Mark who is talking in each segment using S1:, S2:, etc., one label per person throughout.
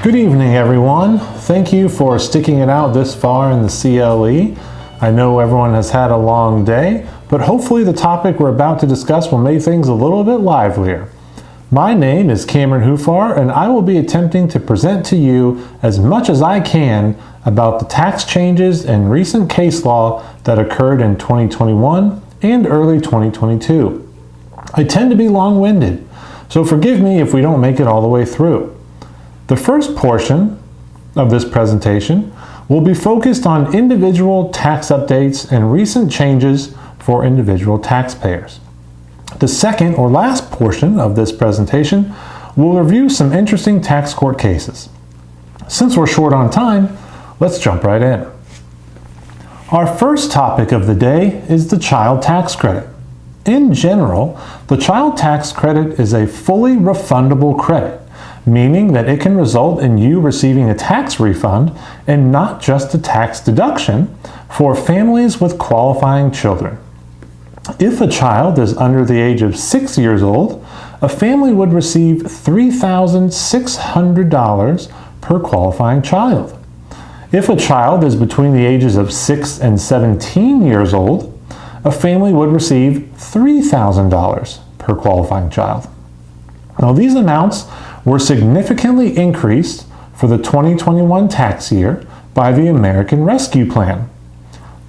S1: Good evening, everyone. Thank you for sticking it out this far in the CLE. I know everyone has had a long day, but hopefully the topic we're about to discuss will make things a little bit livelier. My name is Cameron Hufar, and I will be attempting to present to you as much as I can about the tax changes and recent case law that occurred in 2021 and early 2022. I tend to be long-winded, so forgive me if we don't make it all the way through. The first portion of this presentation will be focused on individual tax updates and recent changes for individual taxpayers. The second or last portion of this presentation will review some interesting tax court cases. Since we're short on time, let's jump right in. Our first topic of the day is the child tax credit. In general, the child tax credit is a fully refundable credit, meaning that it can result in you receiving a tax refund and not just a tax deduction for families with qualifying children. If a child is under the age of 6 years old, a family would receive $3,600 per qualifying child. If a child is between the ages of 6 and 17 years old, a family would receive $3,000 per qualifying child. Now, these amounts were significantly increased for the 2021 tax year by the American Rescue Plan.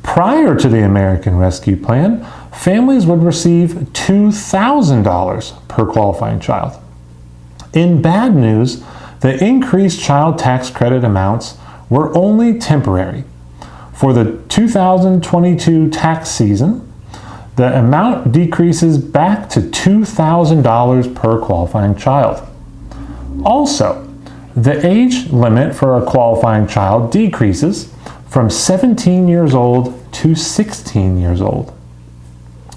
S1: Prior to the American Rescue Plan, families would receive $2,000 per qualifying child. In bad news, the increased child tax credit amounts were only temporary. For the 2022 tax season, the amount decreases back to $2,000 per qualifying child. Also, the age limit for a qualifying child decreases from 17 years old to 16 years old.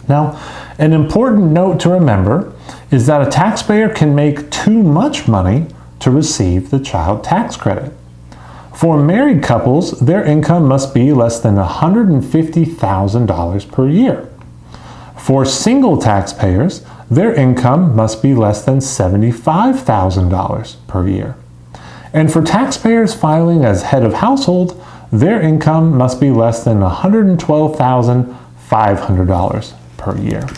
S1: Now, an important note to remember is that a taxpayer can make too much money to receive the child tax credit. For married couples, their income must be less than $150,000 per year. For single taxpayers, their income must be less than $75,000 per year. And for taxpayers filing as head of household, their income must be less than $112,500 per year.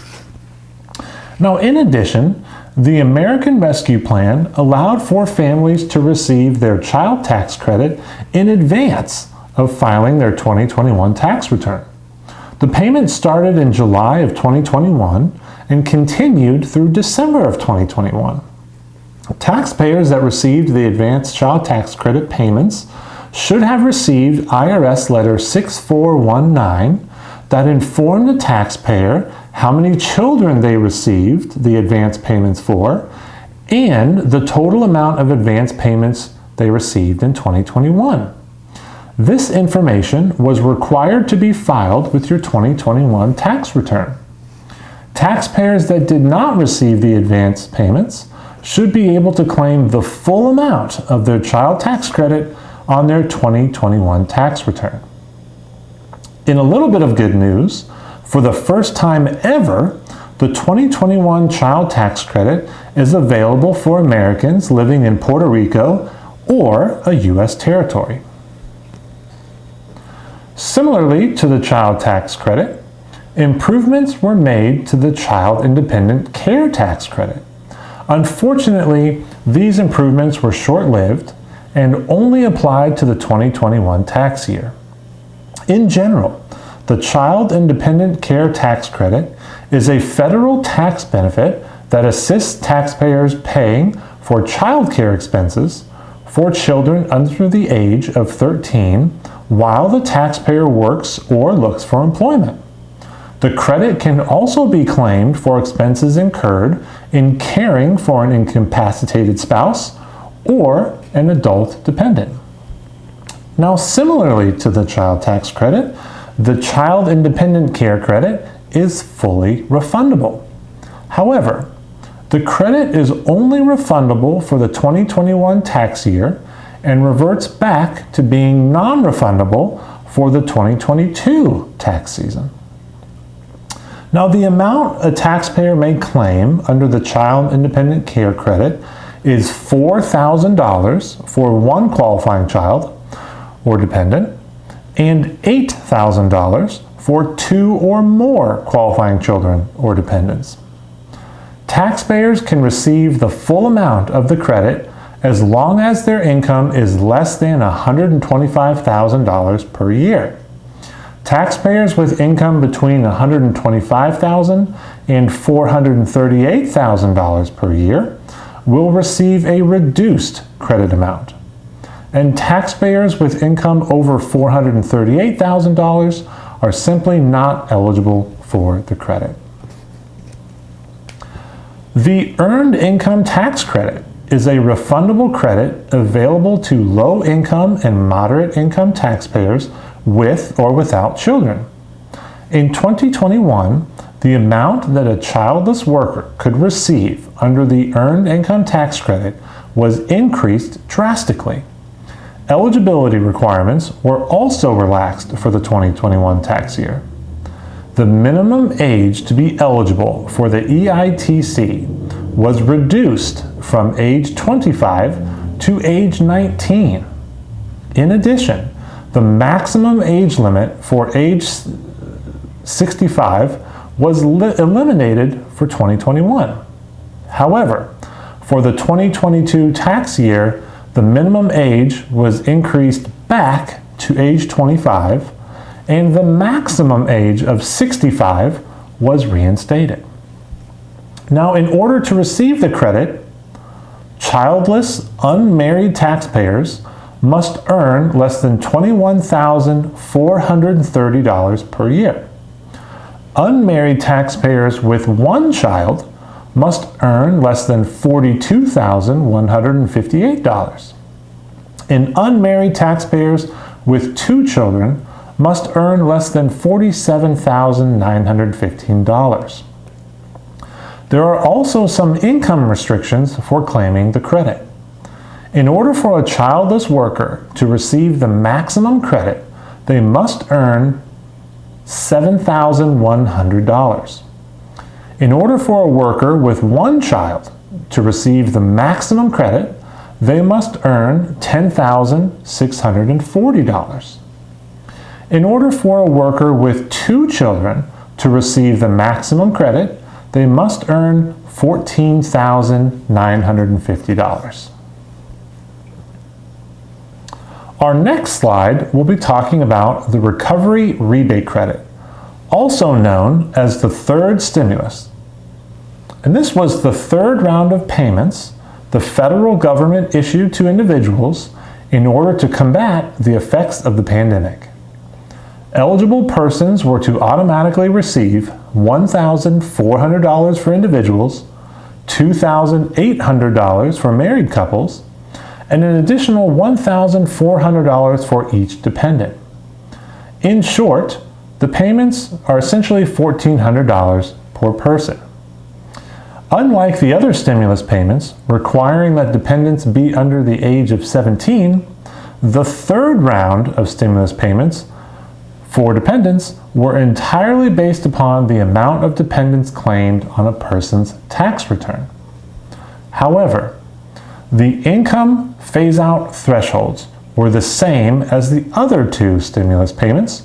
S1: Now, in addition, the American Rescue Plan allowed for families to receive their child tax credit in advance of filing their 2021 tax return. The payment started in July of 2021 and continued through December of 2021. Taxpayers that received the advanced child tax credit payments should have received IRS letter 6419 that informed the taxpayer how many children they received the advance payments for and the total amount of advance payments they received in 2021. This information was required to be filed with your 2021 tax return. Taxpayers that did not receive the advance payments should be able to claim the full amount of their child tax credit on their 2021 tax return. In a little bit of good news, for the first time ever, the 2021 child tax credit is available for Americans living in Puerto Rico or a U.S. territory. Similarly to the child tax credit, improvements were made to the child independent care tax credit. Unfortunately, these improvements were short-lived and only applied to the 2021 tax year. In general, the Child Independent Care Tax Credit is a federal tax benefit that assists taxpayers paying for child care expenses for children under the age of 13 while the taxpayer works or looks for employment. The credit can also be claimed for expenses incurred in caring for an incapacitated spouse or an adult dependent. Now, similarly to the child tax credit, the Child Independent Care Credit is fully refundable. However, the credit is only refundable for the 2021 tax year and reverts back to being non-refundable for the 2022 tax season. Now, the amount a taxpayer may claim under the Child Independent Care Credit is $4,000 for one qualifying child or dependent and $8,000 for two or more qualifying children or dependents. Taxpayers can receive the full amount of the credit as long as their income is less than $125,000 per year. Taxpayers with income between $125,000 and $438,000 per year will receive a reduced credit amount. And taxpayers with income over $438,000 are simply not eligible for the credit. The Earned Income Tax Credit is a refundable credit available to low-income and moderate-income taxpayers with or without children. In 2021, the amount that a childless worker could receive under the Earned Income Tax Credit was increased drastically. Eligibility requirements were also relaxed for the 2021 tax year. The minimum age to be eligible for the EITC was reduced from age 25 to age 19. In addition, the maximum age limit for age 65 was eliminated for 2021. However, for the 2022 tax year, the minimum age was increased back to age 25, and the maximum age of 65 was reinstated. Now, in order to receive the credit, childless, unmarried taxpayers must earn less than $21,430 per year. Unmarried taxpayers with one child must earn less than $42,158. And unmarried taxpayers with two children must earn less than $47,915. There are also some income restrictions for claiming the credit. In order for a childless worker to receive the maximum credit, they must earn $7,100. In order for a worker with one child to receive the maximum credit, they must earn $10,640. In order for a worker with two children to receive the maximum credit, they must earn $14,950. Our next slide will be talking about the Recovery Rebate Credit, also known as the third stimulus. And this was the third round of payments the federal government issued to individuals in order to combat the effects of the pandemic. Eligible persons were to automatically receive $1,400 for individuals, $2,800 for married couples, and an additional $1,400 for each dependent. In short, the payments are essentially $1,400 per person. Unlike the other stimulus payments requiring that dependents be under the age of 17, the third round of stimulus payments for dependents were entirely based upon the amount of dependents claimed on a person's tax return. However, the income phase-out thresholds were the same as the other two stimulus payments,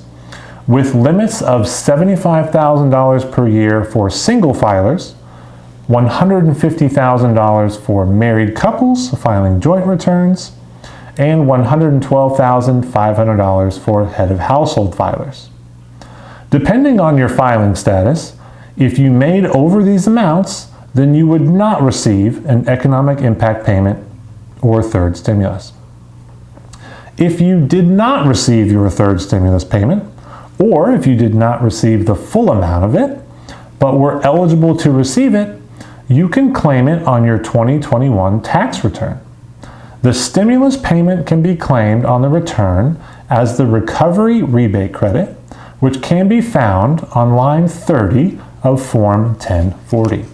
S1: with limits of $75,000 per year for single filers, $150,000 for married couples filing joint returns, and $112,500 for head of household filers. Depending on your filing status, if you made over these amounts, then you would not receive an economic impact payment or third stimulus. If you did not receive your third stimulus payment, or if you did not receive the full amount of it, but were eligible to receive it, you can claim it on your 2021 tax return. The stimulus payment can be claimed on the return as the Recovery Rebate Credit, which can be found on line 30 of Form 1040.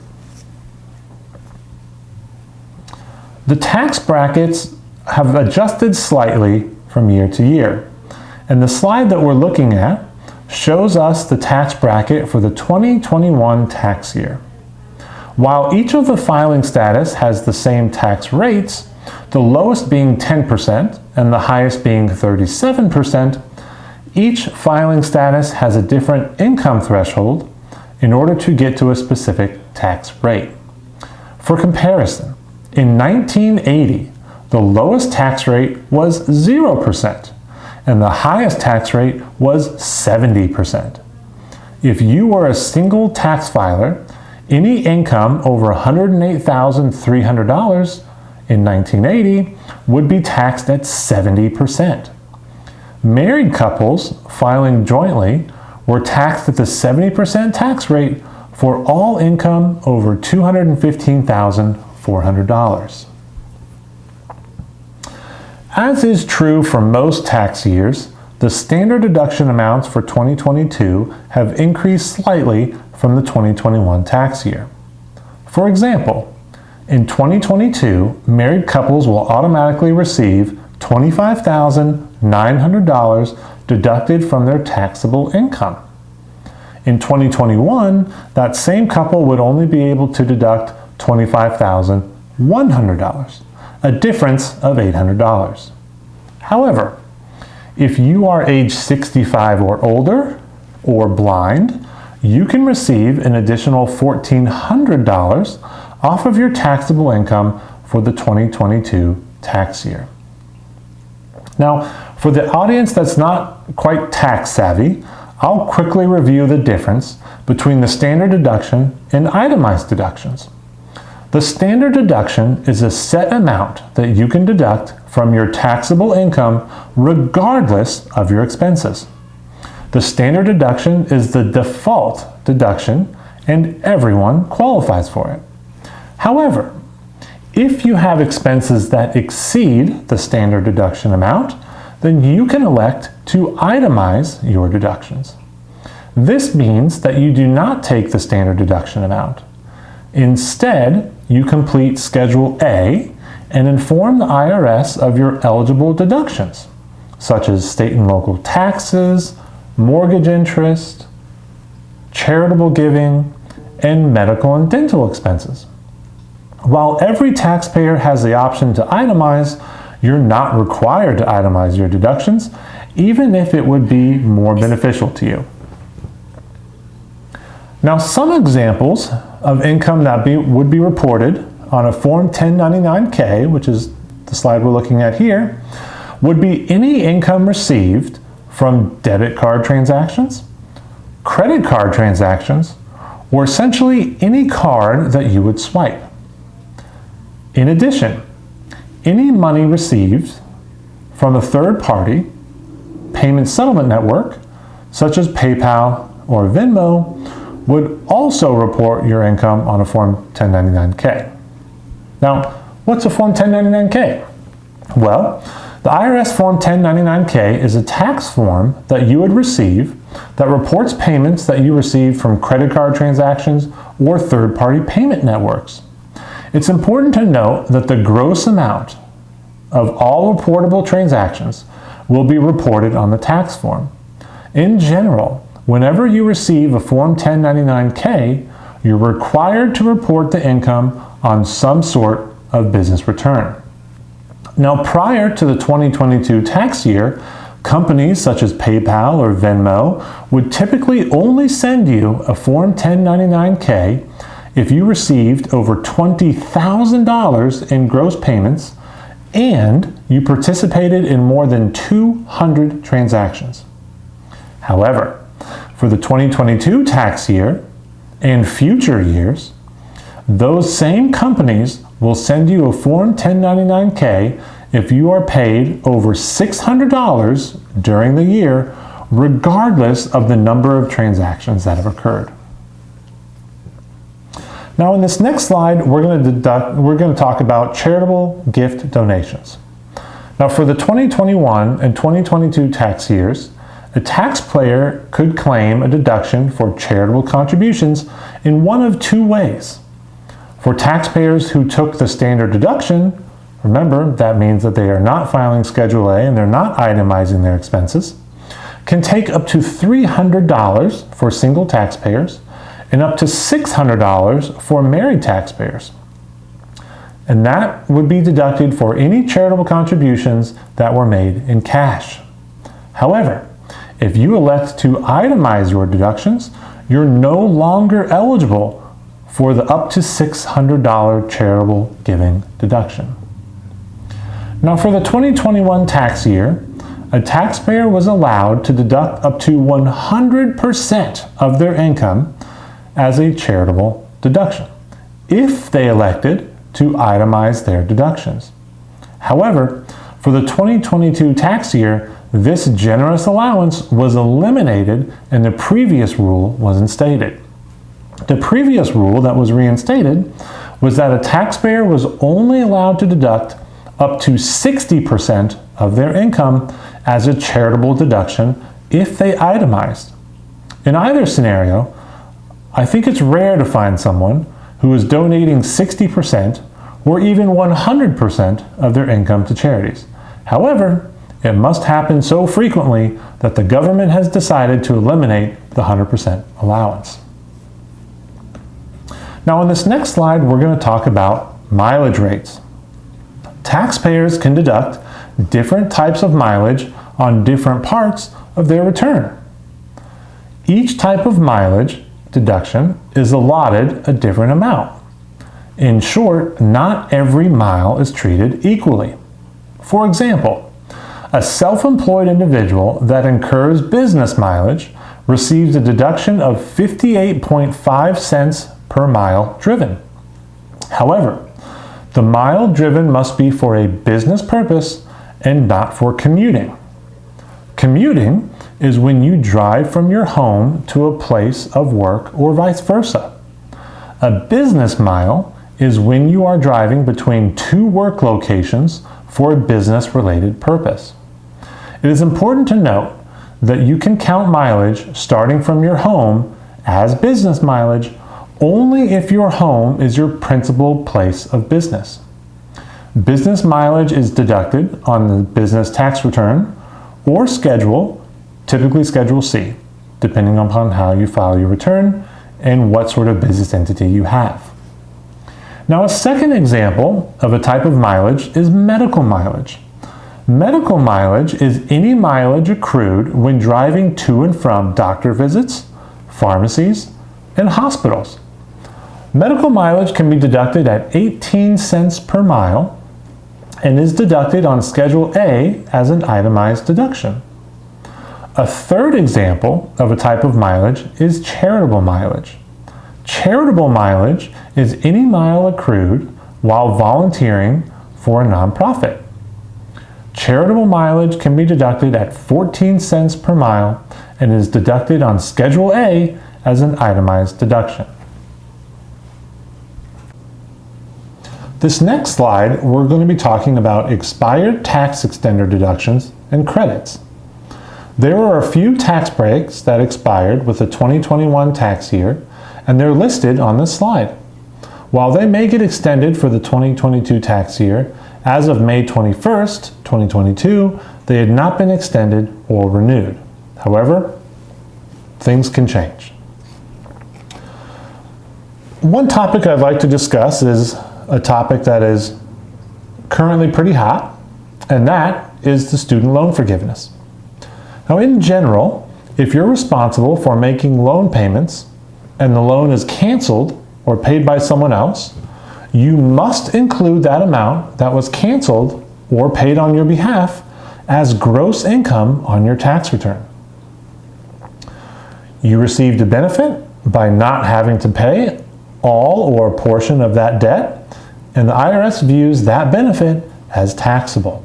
S1: The tax brackets have adjusted slightly from year to year, and the slide that we're looking at shows us the tax bracket for the 2021 tax year. While each of the filing status has the same tax rates, the lowest being 10% and the highest being 37%, each filing status has a different income threshold in order to get to a specific tax rate. For comparison, in 1980, the lowest tax rate was 0%, and the highest tax rate was 70%. If you were a single tax filer, any income over $108,300 in 1980 would be taxed at 70%. Married couples filing jointly were taxed at the 70% tax rate for all income over $215,400. As is true for most tax years, the standard deduction amounts for 2022 have increased slightly from the 2021 tax year. For example, in 2022, married couples will automatically receive $25,900 deducted from their taxable income. In 2021, that same couple would only be able to deduct $25,100, a difference of $800. However, if you are age 65 or older or blind, you can receive an additional $1,400 off of your taxable income for the 2022 tax year. Now, for the audience that's not quite tax savvy, I'll quickly review the difference between the standard deduction and itemized deductions. The standard deduction is a set amount that you can deduct from your taxable income regardless of your expenses. The standard deduction is the default deduction and everyone qualifies for it. However, if you have expenses that exceed the standard deduction amount, then you can elect to itemize your deductions. This means that you do not take the standard deduction amount. Instead, you complete Schedule A and inform the IRS of your eligible deductions, such as state and local taxes, mortgage interest, charitable giving, and medical and dental expenses. While every taxpayer has the option to itemize, you're not required to itemize your deductions, even if it would be more beneficial to you. Now, some examples of income that would be reported on a Form 1099-K, which is the slide we're looking at here, would be any income received from debit card transactions, credit card transactions, or essentially any card that you would swipe. In addition, any money received from a third party payment settlement network, such as PayPal or Venmo, would also report your income on a Form 1099-K. Now, what's a Form 1099-K? Well, the IRS Form 1099-K is a tax form that you would receive that reports payments that you received from credit card transactions or third-party payment networks. It's important to note that the gross amount of all reportable transactions will be reported on the tax form. In general, whenever you receive a Form 1099-K, you're required to report the income on some sort of business return. Now, prior to the 2022 tax year, companies such as PayPal or Venmo would typically only send you a Form 1099-K if you received over $20,000 in gross payments and you participated in more than 200 transactions. However, for the 2022 tax year and future years, those same companies will send you a Form 1099-K if you are paid over $600 during the year, regardless of the number of transactions that have occurred. Now, in this next slide, we're going to talk about charitable gift donations. Now, for the 2021 and 2022 tax years, a taxpayer could claim a deduction for charitable contributions in one of two ways. For taxpayers who took the standard deduction, remember that means that they are not filing Schedule A and they're not itemizing their expenses, can take up to $300 for single taxpayers and up to $600 for married taxpayers. And that would be deducted for any charitable contributions that were made in cash. However, if you elect to itemize your deductions, you're no longer eligible for the up to $600 charitable giving deduction. Now, for the 2021 tax year, a taxpayer was allowed to deduct up to 100% of their income as a charitable deduction, if they elected to itemize their deductions. However, for the 2022 tax year, this generous allowance was eliminated and the previous rule was instated. The previous rule that was reinstated was that a taxpayer was only allowed to deduct up to 60% of their income as a charitable deduction if they itemized. In either scenario, I think it's rare to find someone who is donating 60% or even 100% of their income to charities. However, it must happen so frequently that the government has decided to eliminate the 100% allowance. Now, on this next slide, we're going to talk about mileage rates. Taxpayers can deduct different types of mileage on different parts of their return. Each type of mileage deduction is allotted a different amount. In short, not every mile is treated equally. For example, a self-employed individual that incurs business mileage receives a deduction of 58.5 cents per mile driven. However, the mile driven must be for a business purpose and not for commuting. Commuting is when you drive from your home to a place of work or vice versa. A business mile is when you are driving between two work locations for a business-related purpose. It is important to note that you can count mileage starting from your home as business mileage only if your home is your principal place of business. Business mileage is deducted on the business tax return or schedule, typically Schedule C, depending upon how you file your return and what sort of business entity you have. Now, a second example of a type of mileage is medical mileage. Medical mileage is any mileage accrued when driving to and from doctor visits, pharmacies, and hospitals. Medical mileage can be deducted at 18 cents per mile and is deducted on Schedule A as an itemized deduction. A third example of a type of mileage is charitable mileage. Charitable mileage is any mile accrued while volunteering for a nonprofit. Charitable mileage can be deducted at 14 cents per mile and is deducted on Schedule A as an itemized deduction. This next slide, we're going to be talking about expired tax extender deductions and credits. There are a few tax breaks that expired with the 2021 tax year, and they're listed on this slide. While they may get extended for the 2022 tax year, as of May 21st, 2022, they had not been extended or renewed. However, things can change. One topic I'd like to discuss is a topic that is currently pretty hot, and that is the student loan forgiveness. Now, in general, if you're responsible for making loan payments and the loan is canceled or paid by someone else, you must include that amount that was canceled or paid on your behalf as gross income on your tax return. You received a benefit by not having to pay all or a portion of that debt, and the IRS views that benefit as taxable.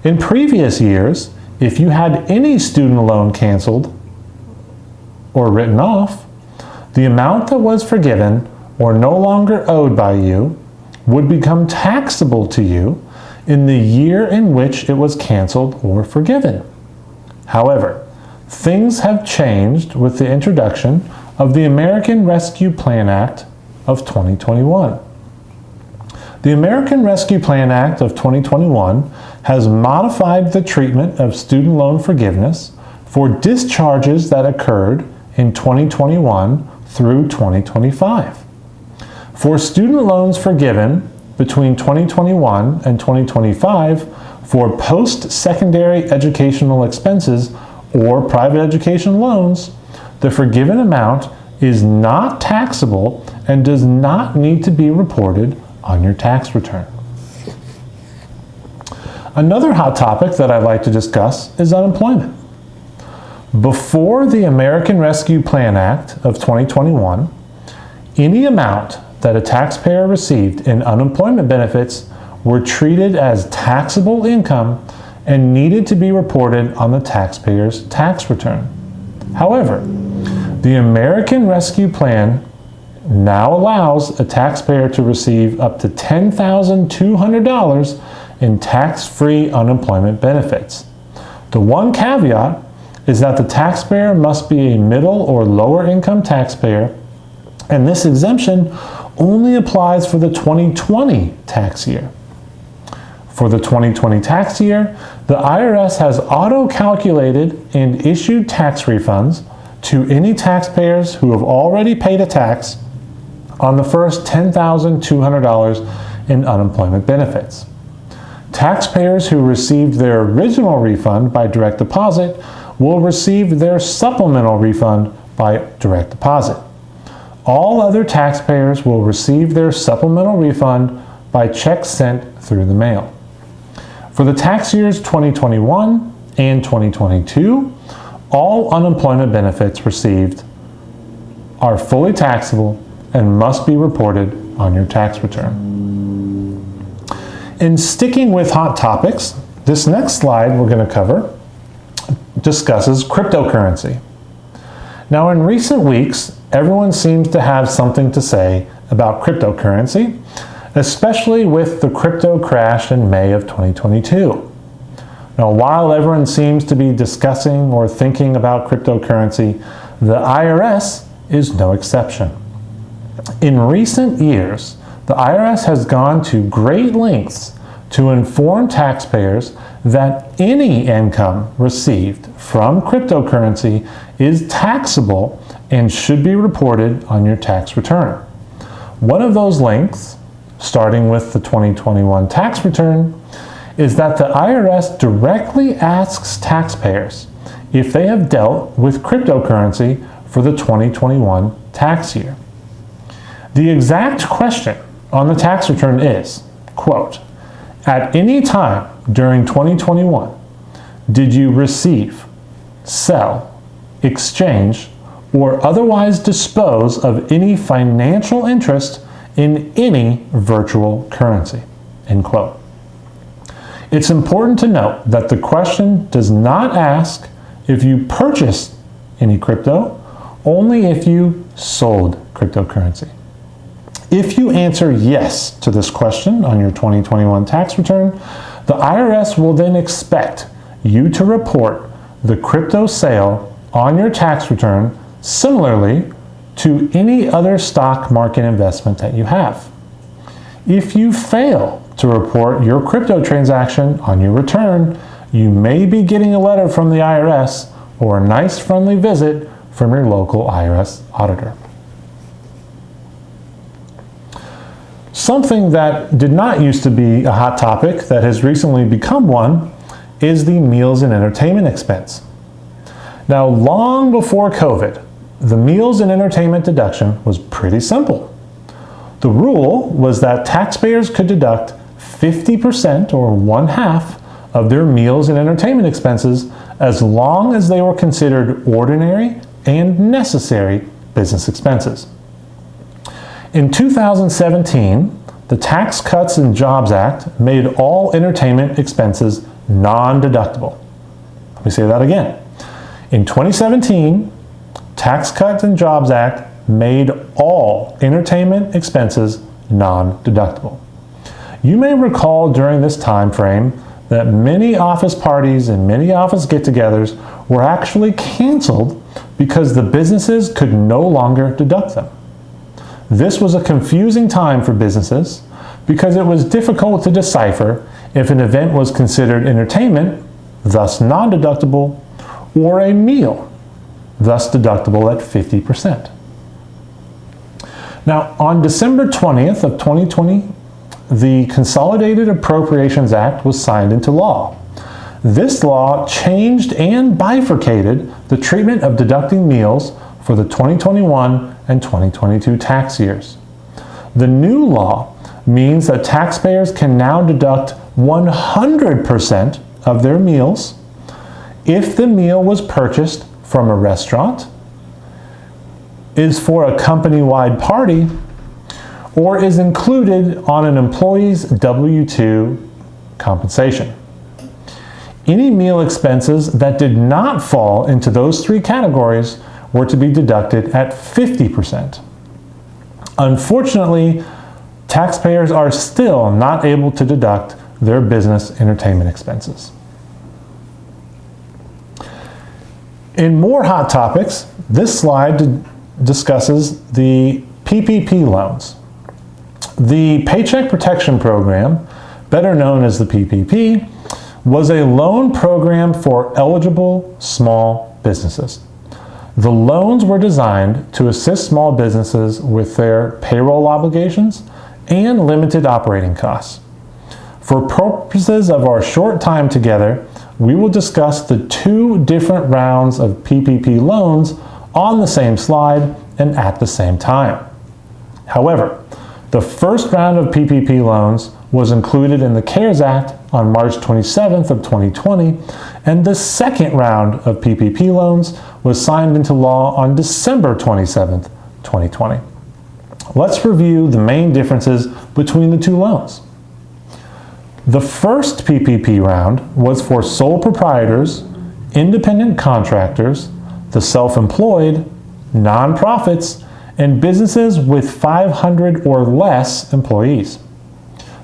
S1: In previous years, if you had any student loan canceled or written off, the amount that was forgiven or no longer owed by you would become taxable to you in the year in which it was canceled or forgiven. However, things have changed with the introduction of the American Rescue Plan Act of 2021. The American Rescue Plan Act of 2021 has modified the treatment of student loan forgiveness for discharges that occurred in 2021 through 2025. For student loans forgiven between 2021 and 2025 for post-secondary educational expenses or private education loans, the forgiven amount is not taxable and does not need to be reported on your tax return. Another hot topic that I'd like to discuss is unemployment. Before the American Rescue Plan Act of 2021, any amount that a taxpayer received in unemployment benefits were treated as taxable income and needed to be reported on the taxpayer's tax return. However, the American Rescue Plan now allows a taxpayer to receive up to $10,200 in tax-free unemployment benefits. The one caveat is that the taxpayer must be a middle or lower income taxpayer, and this exemption only applies for the 2020 tax year. For the 2020 tax year, the IRS has auto-calculated and issued tax refunds to any taxpayers who have already paid a tax on the first $10,200 in unemployment benefits. Taxpayers who received their original refund by direct deposit will receive their supplemental refund by direct deposit. All other taxpayers will receive their supplemental refund by check sent through the mail. For the tax years 2021 and 2022, all unemployment benefits received are fully taxable and must be reported on your tax return. In sticking with hot topics, this next slide we're going to cover discusses cryptocurrency. Now, in recent weeks, everyone seems to have something to say about cryptocurrency, especially with the crypto crash in May of 2022. Now, while everyone seems to be discussing or thinking about cryptocurrency, the IRS is no exception. In recent years, the IRS has gone to great lengths to inform taxpayers that any income received from cryptocurrency is taxable and should be reported on your tax return. One of those lengths, starting with the 2021 tax return, is that the IRS directly asks taxpayers if they have dealt with cryptocurrency for the 2021 tax year. The exact question on the tax return is, quote, "At any time during 2021, did you receive, sell, exchange, or otherwise dispose of any financial interest in any virtual currency?" End quote. It's important to note that the question does not ask if you purchased any crypto, only if you sold cryptocurrency. If you answer yes to this question on your 2021 tax return, the IRS will then expect you to report the crypto sale on your tax return similarly to any other stock market investment that you have. If you fail to report your crypto transaction on your return, you may be getting a letter from the IRS or a nice friendly visit from your local IRS auditor. Something that did not used to be a hot topic that has recently become one is the meals and entertainment expense. Now, long before COVID, the meals and entertainment deduction was pretty simple. The rule was that taxpayers could deduct 50% or 1/2 of their meals and entertainment expenses as long as they were considered ordinary and necessary business expenses. In 2017, the Tax Cuts and Jobs Act made all entertainment expenses non-deductible. Let me say that again. In 2017, Tax Cuts and Jobs Act made all entertainment expenses non-deductible. You may recall during this time frame that many office parties and many office get-togethers were actually canceled because the businesses could no longer deduct them. This was a confusing time for businesses because it was difficult to decipher if an event was considered entertainment, thus non-deductible, or a meal, thus deductible at 50%. Now, on December 20th of 2020, the Consolidated Appropriations Act was signed into law. This law changed and bifurcated the treatment of deducting meals for the 2021 and 2022 tax years. The new law means that taxpayers can now deduct 100% of their meals if the meal was purchased from a restaurant, is for a company-wide party, or is included on an employee's W-2 compensation. Any meal expenses that did not fall into those three categories were to be deducted at 50%. Unfortunately, taxpayers are still not able to deduct their business entertainment expenses. In more hot topics, this slide discusses the PPP loans. The Paycheck Protection Program, better known as the PPP, was a loan program for eligible small businesses. The loans were designed to assist small businesses with their payroll obligations and limited operating costs. For purposes of our short time together, we will discuss the two different rounds of PPP loans on the same slide and at the same time. However, the first round of PPP loans was included in the CARES Act on March 27th of 2020, and the second round of PPP loans was signed into law on December 27th, 2020. Let's review the main differences between the two loans. The first PPP round was for sole proprietors, independent contractors, the self-employed, nonprofits, and businesses with 500 or less employees.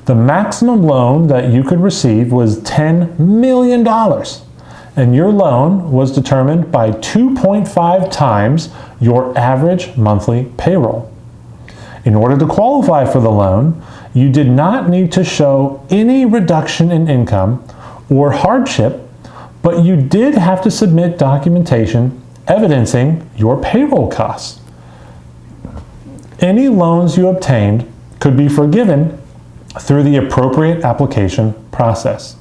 S1: The maximum loan that you could receive was $10 million, and your loan was determined by 2.5 times your average monthly payroll. In order to qualify for the loan, you did not need to show any reduction in income or hardship, but you did have to submit documentation evidencing your payroll costs. Any loans you obtained could be forgiven through the appropriate application process.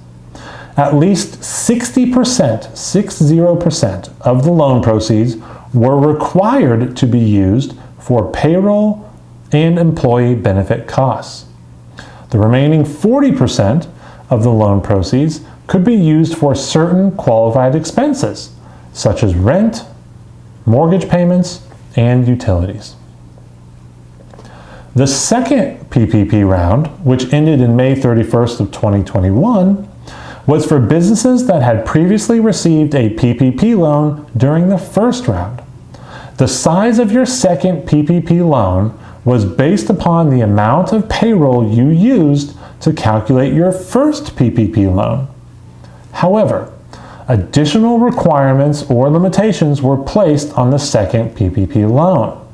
S1: At least 60% of the loan proceeds were required to be used for payroll and employee benefit costs. The remaining 40% of the loan proceeds could be used for certain qualified expenses, such as rent, mortgage payments, and utilities. The second PPP round, which ended in May 31st of 2021, was for businesses that had previously received a PPP loan during the first round. The size of your second PPP loan was based upon the amount of payroll you used to calculate your first PPP loan. However, additional requirements or limitations were placed on the second PPP loan.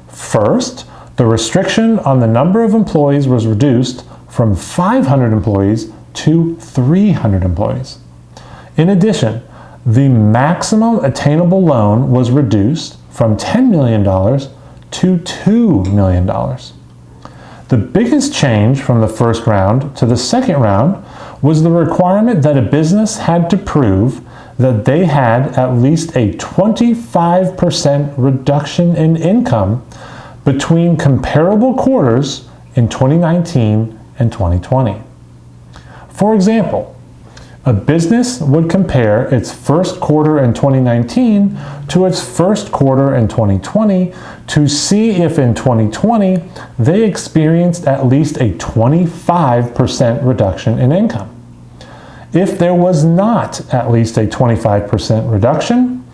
S1: First, the restriction on the number of employees was reduced from 500 employees to 300 employees. In addition, the maximum attainable loan was reduced from $10 million to $2 million. The biggest change from the first round to the second round was the requirement that a business had to prove that they had at least a 25% reduction in income between comparable quarters in 2019 and 2020. For example, a business would compare its first quarter in 2019 to its first quarter in 2020 to see if in 2020 they experienced at least a 25% reduction in income. If there was not at least a 25% reduction,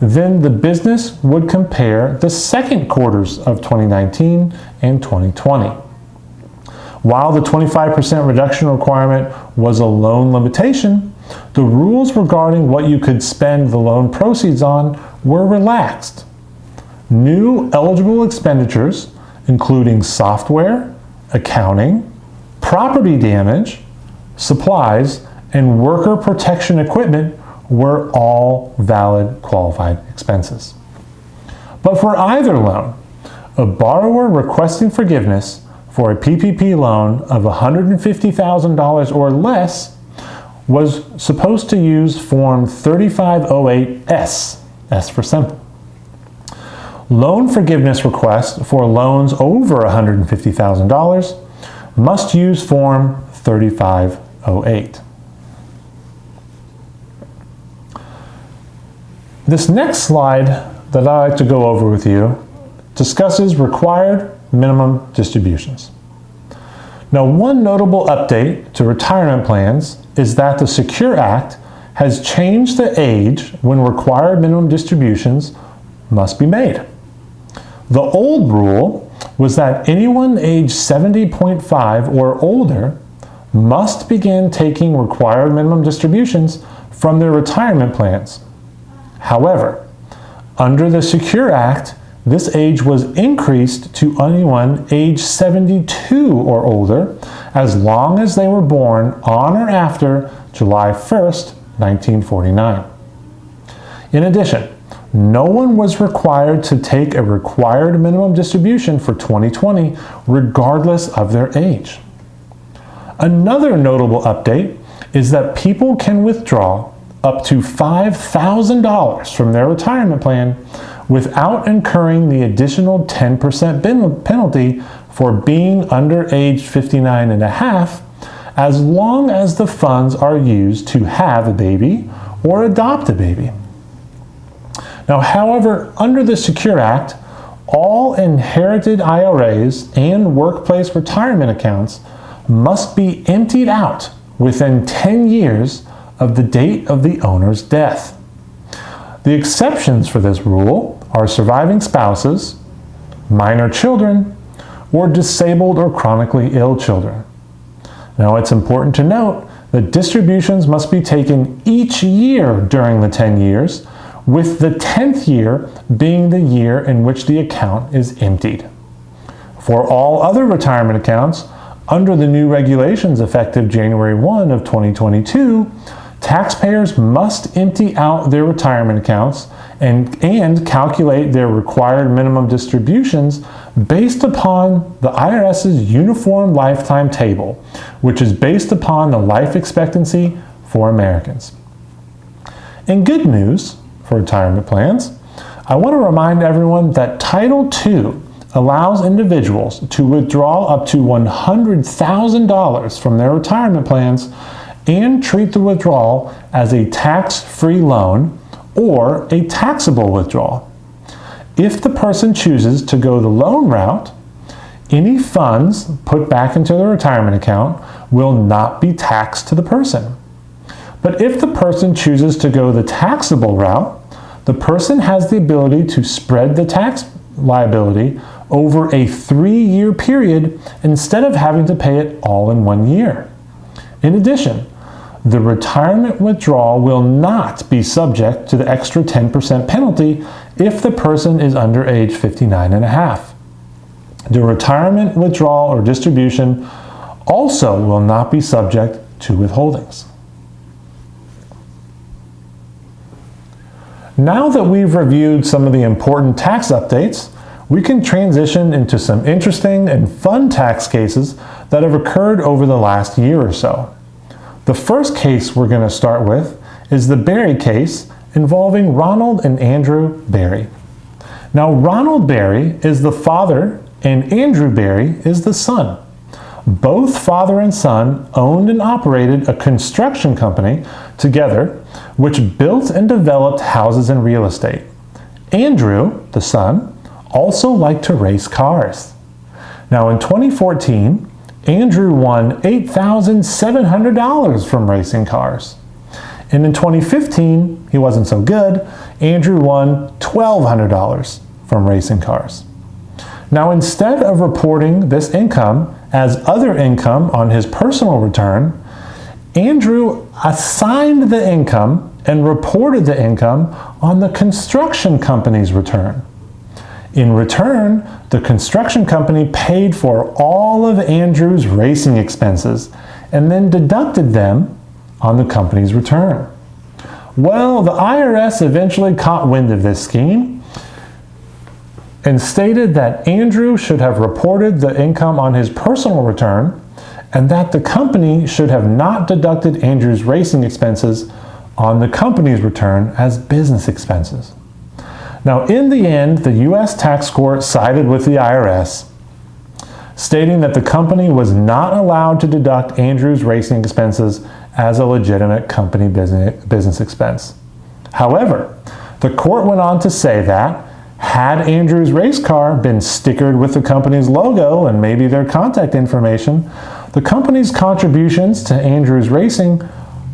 S1: then the business would compare the second quarters of 2019 and 2020. While the 25% reduction requirement was a loan limitation, the rules regarding what you could spend the loan proceeds on were relaxed. New eligible expenditures, including software, accounting, property damage, supplies, and worker protection equipment, were all valid qualified expenses. But for either loan, A borrower requesting forgiveness for a PPP loan of $150,000 or less was supposed to use Form 3508S, S for simple. Loan forgiveness requests for loans over $150,000 must use Form 3508. This next slide that I like to go over with you discusses required minimum distributions. Now, one notable update to retirement plans is that the Secure Act has changed the age when required minimum distributions must be made. The old rule was that anyone age 70.5 or older must begin taking required minimum distributions from their retirement plans. However, under the Secure Act, this age was increased to anyone age 72 or older as long as they were born on or after July 1st, 1949. In addition, no one was required to take a required minimum distribution for 2020 regardless of their age. Another notable update is that people can withdraw up to $5,000 from their retirement plan without incurring the additional 10% penalty for being under age 59 and a half, as long as the funds are used to have a baby or adopt a baby. Now, however, under the Secure Act, all inherited IRAs and workplace retirement accounts must be emptied out within 10 years of the date of the owner's death. The exceptions for this rule are surviving spouses, minor children, or disabled or chronically ill children. Now, it's important to note that distributions must be taken each year during the 10 years, with the 10th year being the year in which the account is emptied. For all other retirement accounts, under the new regulations effective January 1 of 2022, taxpayers must empty out their retirement accounts and calculate their required minimum distributions based upon the IRS's Uniform Lifetime Table, which is based upon the life expectancy for Americans. In good news for retirement plans, I want to remind everyone that Title II allows individuals to withdraw up to $100,000 from their retirement plans and treat the withdrawal as a tax-free loan or a taxable withdrawal. If the person chooses to go the loan route, any funds put back into the retirement account will not be taxed to the person. But if the person chooses to go the taxable route, the person has the ability to spread the tax liability over a 3-year period instead of having to pay it all in 1 year. In addition, the retirement withdrawal will not be subject to the extra 10% penalty if the person is under age 59 and a half. The retirement withdrawal or distribution also will not be subject to withholdings. Now that we've reviewed some of the important tax updates, we can transition into some interesting and fun tax cases that have occurred over the last year or so. The first case we're going to start with is the Berry case involving Ronald and Andrew Berry. Now, Ronald Berry is the father and Andrew Berry is the son. Both father and son owned and operated a construction company together, which built and developed houses and real estate. Andrew, the son, also liked to race cars. Now, in 2014, Andrew won $8,700 from racing cars. And in 2015, he wasn't so good. Andrew won $1,200 from racing cars. Now, instead of reporting this income as other income on his personal return, Andrew assigned the income and reported the income on the construction company's return. In return, the construction company paid for all of Andrew's racing expenses and then deducted them on the company's return. Well, the IRS eventually caught wind of this scheme, and stated that Andrew should have reported the income on his personal return and that the company should have not deducted Andrew's racing expenses on the company's return as business expenses. Now, in the end, the U.S. tax court sided with the IRS, stating that the company was not allowed to deduct Andrew's racing expenses as a legitimate company business expense. However, the court went on to say that had Andrew's race car been stickered with the company's logo and maybe their contact information, the company's contributions to Andrew's Racing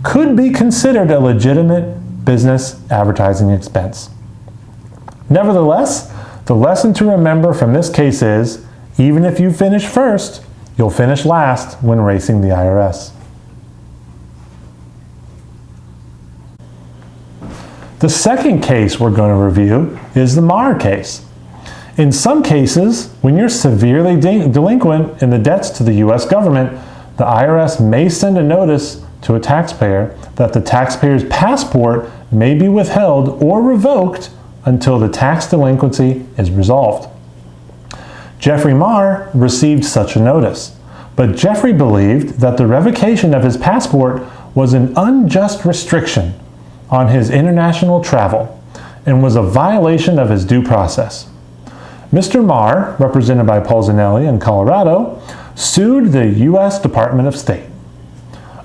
S1: could be considered a legitimate business advertising expense. Nevertheless, the lesson to remember from this case is, even if you finish first, you'll finish last when racing the IRS. The second case we're going to review is the Maher Case. In some cases, when you're severely delinquent in the debts to the U.S. government, the IRS may send a notice to a taxpayer that the taxpayer's passport may be withheld or revoked until the tax delinquency is resolved. Jeffrey Maher received such a notice, but Jeffrey believed that the revocation of his passport was an unjust restriction on his international travel and was a violation of his due process. Mr. Maher, represented by Paul Zanelli in Colorado, sued the U.S. Department of State.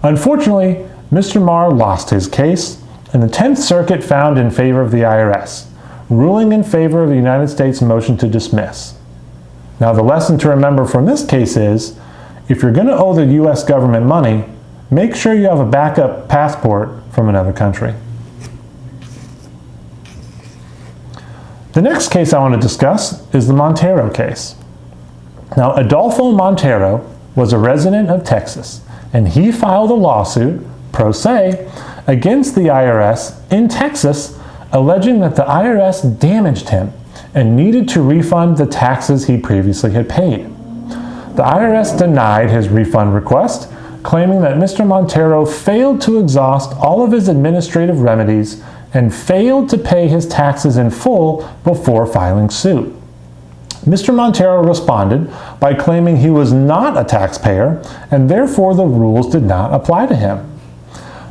S1: Unfortunately, Mr. Maher lost his case, and the 10th Circuit found in favor of the IRS, ruling in favor of the United States motion to dismiss. Now, the lesson to remember from this case is, if you're going to owe the U.S. government money, make sure you have a backup passport from another country. The next case I want to discuss is the Montero case. Now, Adolfo Montero was a resident of Texas, and he filed a lawsuit, pro se, against the IRS in Texas, alleging that the IRS damaged him and needed to refund the taxes he previously had paid. The IRS denied his refund request, claiming that Mr. Montero failed to exhaust all of his administrative remedies and failed to pay his taxes in full before filing suit. Mr. Montero responded by claiming he was not a taxpayer and therefore the rules did not apply to him.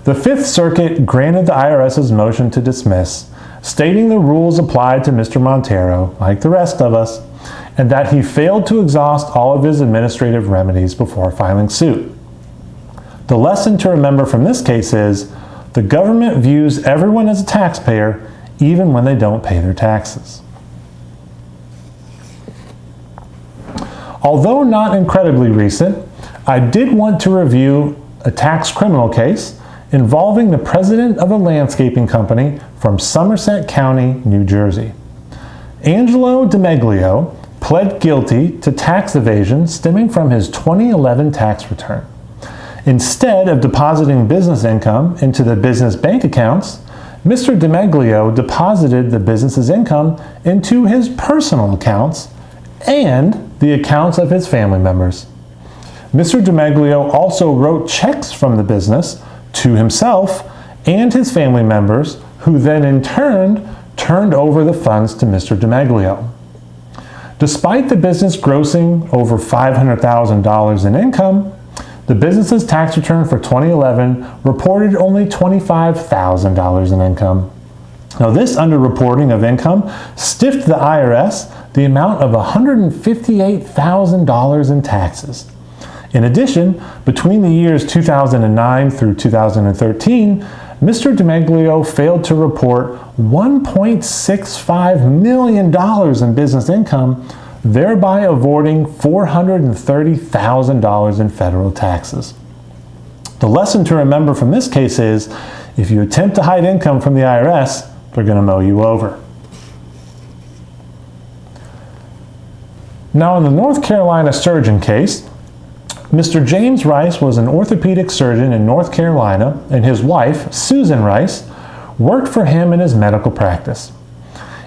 S1: The Fifth Circuit granted the IRS's motion to dismiss, stating the rules applied to Mr. Montero, like the rest of us, and that he failed to exhaust all of his administrative remedies before filing suit. The lesson to remember from this case is, the government views everyone as a taxpayer even when they don't pay their taxes. Although not incredibly recent, I did want to review a tax criminal case involving the president of a landscaping company from Somerset County, New Jersey. Angelo Dimaglio pled guilty to tax evasion stemming from his 2011 tax return. Instead of depositing business income into the business bank accounts, Mr. Dimaglio deposited the business's income into his personal accounts and the accounts of his family members. Mr. Dimaglio also wrote checks from the business to himself and his family members, who then in turn turned over the funds to Mr. Dimaglio. Despite the business grossing over $500,000 in income, the business's tax return for 2011 reported only $25,000 in income. Now, this underreporting of income stiffed the IRS the amount of $158,000 in taxes. In addition, between the years 2009 through 2013, Mr. Dimaglio failed to report $1.65 million in business income, thereby avoiding $430,000 in federal taxes. The lesson to remember from this case is, if you attempt to hide income from the IRS, they're going to mow you over. Now, in the North Carolina surgeon case, Mr. James Rice was an orthopedic surgeon in North Carolina, and his wife, Susan Rice, worked for him in his medical practice.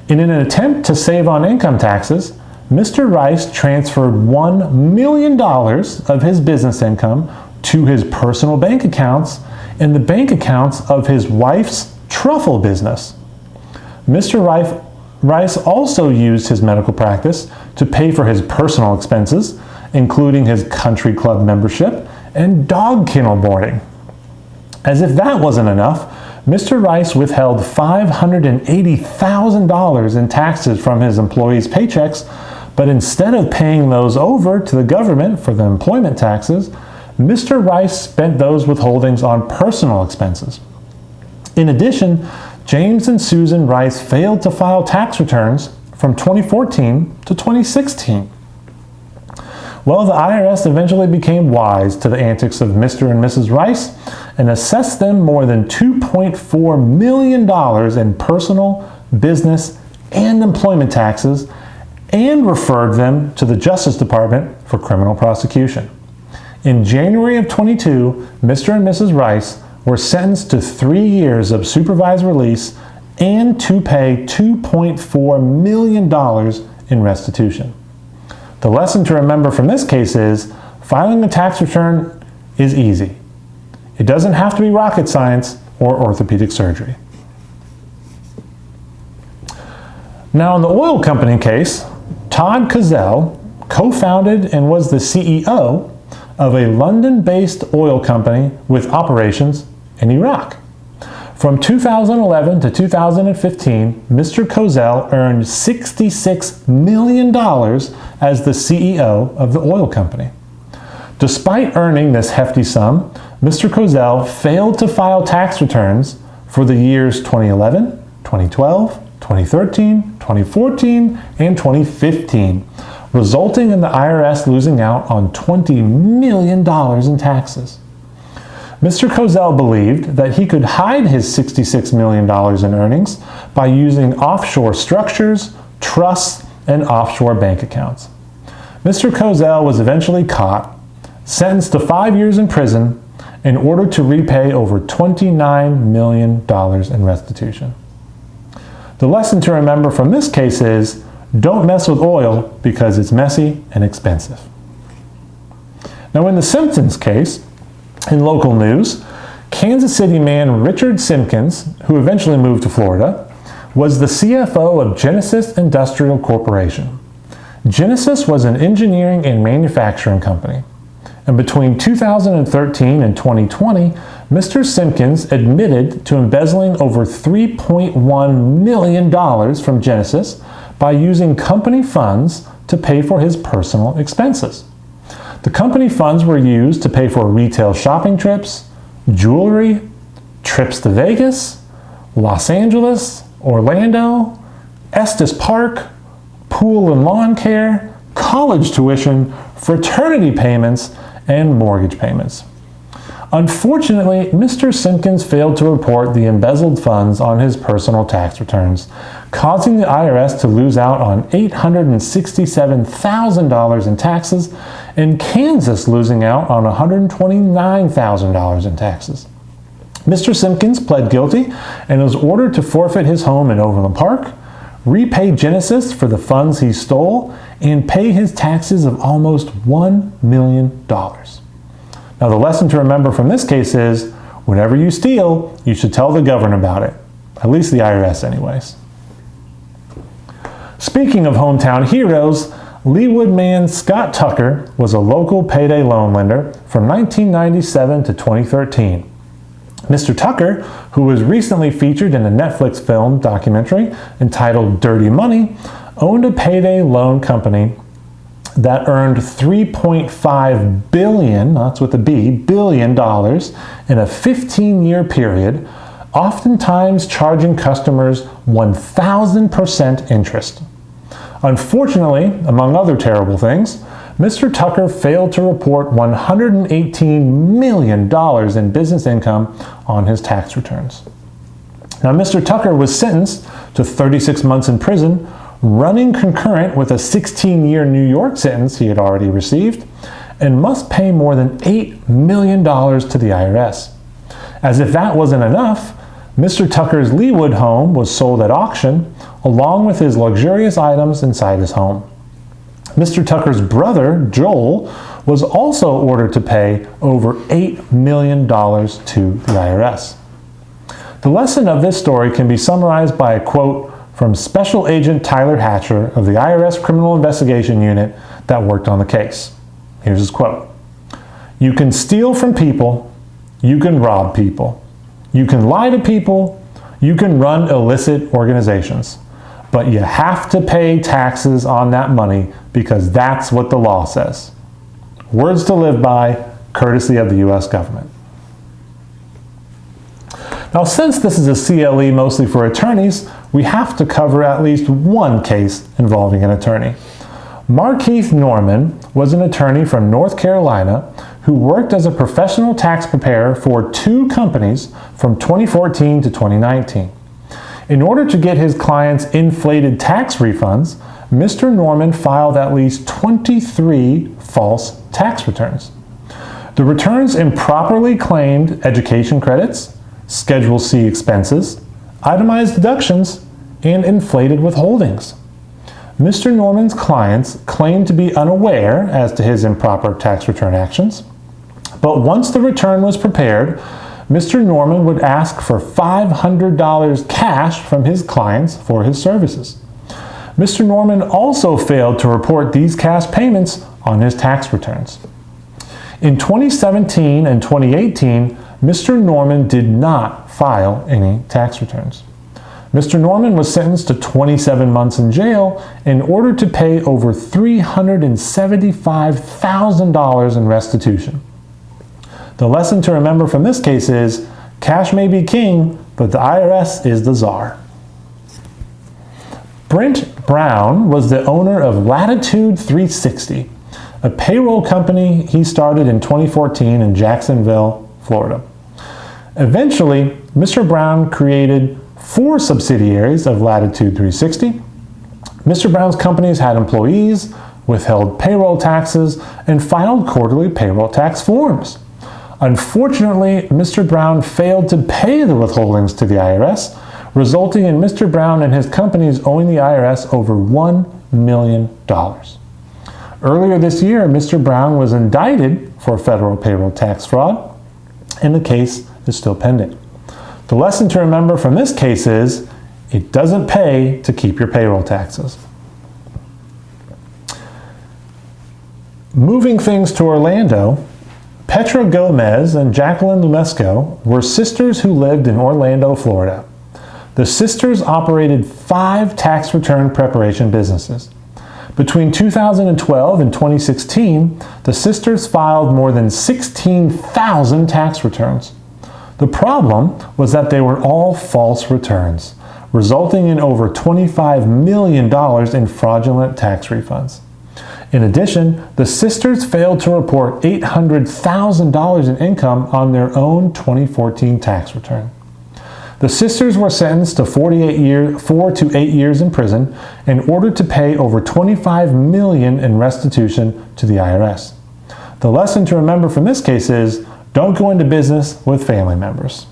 S1: In an attempt to save on income taxes, Mr. Rice transferred $1 million of his business income to his personal bank accounts and the bank accounts of his wife's truffle business. Mr. Rice also used his medical practice to pay for his personal expenses, including his country club membership and dog kennel boarding. As if that wasn't enough, Mr. Rice withheld $580,000 in taxes from his employees' paychecks, but instead of paying those over to the government for the employment taxes, Mr. Rice spent those withholdings on personal expenses. In addition, James and Susan Rice failed to file tax returns from 2014 to 2016. Well, the IRS eventually became wise to the antics of Mr. and Mrs. Rice and assessed them more than $2.4 million in personal, business, and employment taxes, and referred them to the Justice Department for criminal prosecution. In January of 22, Mr. and Mrs. Rice were sentenced to 3 years of supervised release and to pay $2.4 million in restitution. The lesson to remember from this case is filing a tax return is easy. It doesn't have to be rocket science or orthopedic surgery. Now, in the oil company case, Todd Kozel co-founded and was the CEO of a London-based oil company with operations in Iraq. From 2011 to 2015, Mr. Kozel earned $66 million as the CEO of the oil company. Despite earning this hefty sum, Mr. Kozel failed to file tax returns for the years 2011, 2012, 2013, 2014, and 2015, resulting in the IRS losing out on $20 million in taxes. Mr. Kozel believed that he could hide his $66 million in earnings by using offshore structures, trusts, and offshore bank accounts. Mr. Kozel was eventually caught, sentenced to 5 years in prison, in order to repay over $29 million in restitution. The lesson to remember from this case is, don't mess with oil because it's messy and expensive. Now, in the Simkins case, in local news, Kansas City man Richard Simkins, who eventually moved to Florida, was the CFO of Genesis Industrial Corporation. Genesis was an engineering and manufacturing company. And between 2013 and 2020, Mr. Simkins admitted to embezzling over $3.1 million from Genesis by using company funds to pay for his personal expenses. The company funds were used to pay for retail shopping trips, jewelry, trips to Vegas, Los Angeles, Orlando, Estes Park, pool and lawn care, college tuition, fraternity payments, and mortgage payments. Unfortunately, Mr. Simkins failed to report the embezzled funds on his personal tax returns, causing the IRS to lose out on $867,000 in taxes and Kansas losing out on $129,000 in taxes. Mr. Simkins pled guilty and was ordered to forfeit his home in Overland Park, repay Genesis for the funds he stole, and pay his taxes of almost $1 million. Now, the lesson to remember from this case is, whenever you steal, you should tell the government about it. At least the IRS anyways. Speaking of hometown heroes, Leawood man Scott Tucker was a local payday loan lender from 1997 to 2013. Mr. Tucker, who was recently featured in a Netflix film documentary entitled Dirty Money, owned a payday loan company that earned $3.5 billion, that's with a B, billion dollars in a 15-year period, oftentimes charging customers 1,000% interest. Unfortunately, among other terrible things, Mr. Tucker failed to report $118 million in business income on his tax returns. Now, Mr. Tucker was sentenced to 36 months in prison, running concurrent with a 16-year New York sentence he had already received, and must pay more than $8 million to the IRS. As if that wasn't enough, Mr. Tucker's Leawood home was sold at auction, along with his luxurious items inside his home. Mr. Tucker's brother, Joel, was also ordered to pay over $8 million to the IRS. The lesson of this story can be summarized by a quote from Special Agent Tyler Hatcher of the IRS Criminal Investigation Unit that worked on the case. Here's his quote. "You can steal from people, you can rob people, you can lie to people, you can run illicit organizations, but you have to pay taxes on that money because that's what the law says." Words to live by, courtesy of the U.S. government. Now, since this is a CLE mostly for attorneys, we have to cover at least one case involving an attorney. Maher Case Norman was an attorney from North Carolina who worked as a professional tax preparer for 2 companies from 2014 to 2019. In order to get his clients inflated tax refunds, Mr. Norman filed at least 23 false tax returns. The returns improperly claimed education credits, Schedule C expenses, itemized deductions, and inflated withholdings. Mr. Norman's clients claimed to be unaware as to his improper tax return actions, but once the return was prepared, Mr. Norman would ask for $500 cash from his clients for his services. Mr. Norman also failed to report these cash payments on his tax returns. In 2017 and 2018, Mr. Norman did not file any tax returns. Mr. Norman was sentenced to 27 months in jail in order to pay over $375,000 in restitution. The lesson to remember from this case is, cash may be king, but the IRS is the czar. Brent Brown was the owner of Latitude 360, a payroll company he started in 2014 in Jacksonville, Florida. Eventually, Mr. Brown created 4 subsidiaries of Latitude 360. Mr. Brown's companies had employees, withheld payroll taxes, and filed quarterly payroll tax forms. Unfortunately, Mr. Brown failed to pay the withholdings to the IRS, resulting in Mr. Brown and his companies owing the IRS over $1 million. Earlier this year, Mr. Brown was indicted for federal payroll tax fraud, and the case is still pending. The lesson to remember from this case is, it doesn't pay to keep your payroll taxes. Moving things to Orlando, Petra Gomez and Jacqueline Lumesco were sisters who lived in Orlando, Florida. The sisters operated 5 tax return preparation businesses. Between 2012 and 2016, the sisters filed more than 16,000 tax returns. The problem was that they were all false returns, resulting in over $25 million in fraudulent tax refunds. In addition, the sisters failed to report $800,000 in income on their own 2014 tax return. The sisters were sentenced to 4 to 8 years in prison in order to pay over $25 million in restitution to the IRS. The lesson to remember from this case is, don't go into business with family members.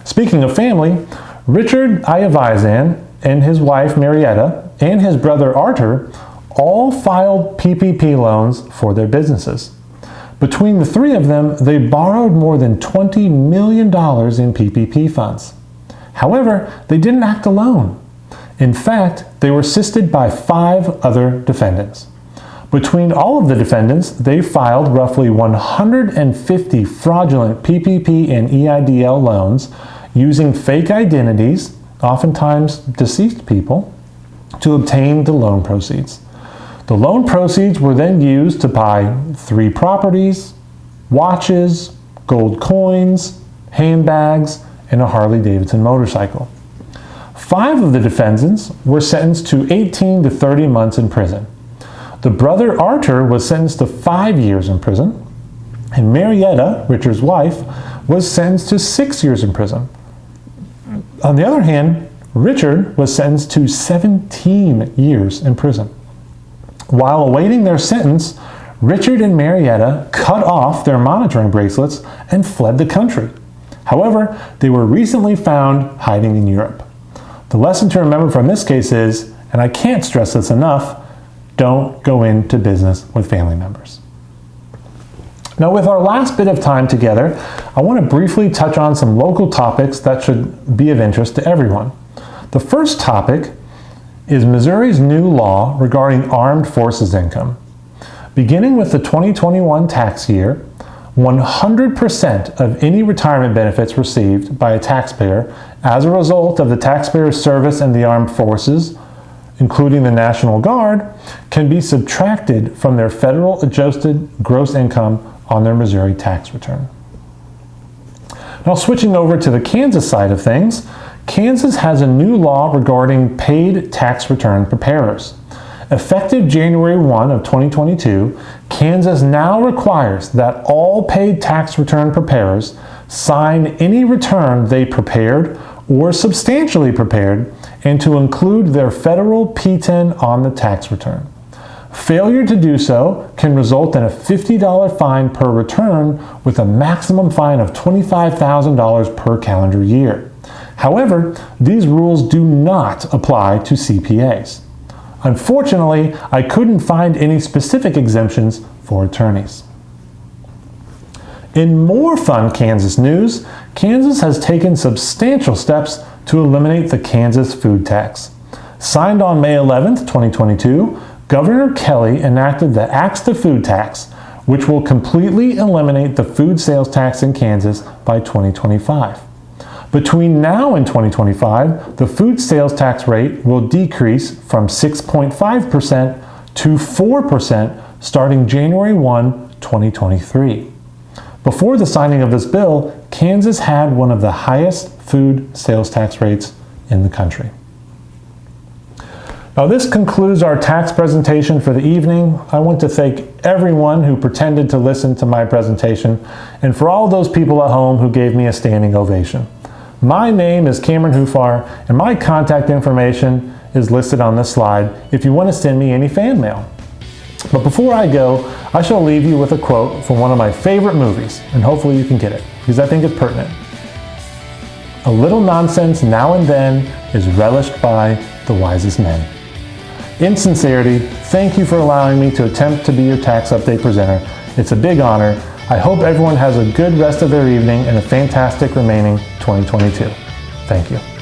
S1: Speaking of family, Richard Ayavizan and his wife Marietta and his brother Arthur all filed PPP loans for their businesses. Between the 3 of them, they borrowed more than $20 million in PPP funds. However, they didn't act alone. In fact, they were assisted by 5 other defendants. Between all of the defendants, they filed roughly 150 fraudulent PPP and EIDL loans using fake identities, oftentimes deceased people, to obtain the loan proceeds. The loan proceeds were then used to buy 3 properties, watches, gold coins, handbags, and a Harley-Davidson motorcycle. 5 of the defendants were sentenced to 18 to 30 months in prison. The brother Arthur was sentenced to 5 years in prison, and Marietta, Richard's wife, was sentenced to 6 years in prison. On the other hand, Richard was sentenced to 17 years in prison. While awaiting their sentence, Richard and Marietta cut off their monitoring bracelets and fled the country. However, they were recently found hiding in Europe. The lesson to remember from this case is, and I can't stress this enough, don't go into business with family members. Now, with our last bit of time together, I want to briefly touch on some local topics that should be of interest to everyone. The first topic is Missouri's new law regarding armed forces income. Beginning with the 2021 tax year, 100% of any retirement benefits received by a taxpayer as a result of the taxpayer's service in the armed forces, including the National Guard, can be subtracted from their federal adjusted gross income on their Missouri tax return. Now, switching over to the Kansas side of things, Kansas has a new law regarding paid tax return preparers. Effective January 1 of 2022, Kansas now requires that all paid tax return preparers sign any return they prepared or substantially prepared and to include their federal P-10 on the tax return. Failure to do so can result in a $50 fine per return with a maximum fine of $25,000 per calendar year. However, these rules do not apply to CPAs. Unfortunately, I couldn't find any specific exemptions for attorneys. In more fun Kansas news, Kansas has taken substantial steps to eliminate the Kansas food tax. Signed on May 11, 2022, Governor Kelly enacted the Axe the Food Tax, which will completely eliminate the food sales tax in Kansas by 2025. Between now and 2025, the food sales tax rate will decrease from 6.5% to 4% starting January 1, 2023. Before the signing of this bill, Kansas had one of the highest food sales tax rates in the country. Now, this concludes our tax presentation for the evening. I want to thank everyone who pretended to listen to my presentation and for all those people at home who gave me a standing ovation. My name is Cameron Hufar, and my contact information is listed on this slide if you want to send me any fan mail. But before I go, I shall leave you with a quote from one of my favorite movies, and hopefully you can get it, because I think it's pertinent. A little nonsense now and then is relished by the wisest men. In sincerity, thank you for allowing me to attempt to be your tax update presenter. It's a big honor. I hope everyone has a good rest of their evening and a fantastic remaining 2022. Thank you.